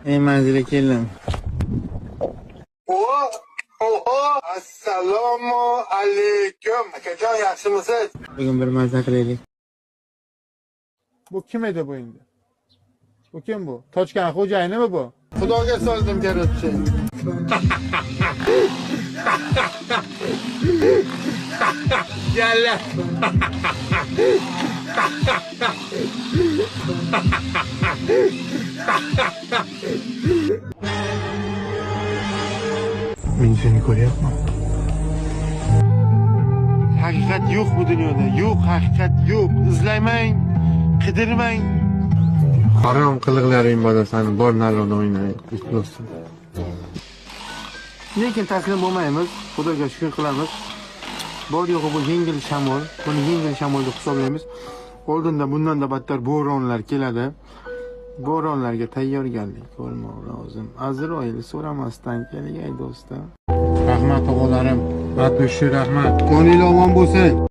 Ey manzilga keldim. Oho, assalomu alaykum. Akajon yaxshimisiz? Bugun bir mazza qilaylik. Bu kim edi bu endi? Bu kim bu? Tochkan xo'jayinimi bu? Xudoga soldim garchi. Yalla. Men seni ko'ryapman. Haqiqat yo'q bu dunyoda. Yo'q, haqiqat yo'q. Izlamang, qidirmang. Harom qiliqlaring bolasani bor narxda o'ynaydi. Iflosdan. Lekin taslim bo'lmaymiz. Xudoga shukr qilamiz. Bor yo'g'i bu yengil shamol. Buni yengil shamol deb hisoblaymiz. Oldinda bundan-da battar bo'ronlar keladi. Bo'ronlarga tayyorgarlik ko'rmoq lozim. Azroil so'ramasdan kelgay do'stim. Rahmat o'g'llarim. Rahmat, rahmat. Qo'ningiz omon bo'lsin.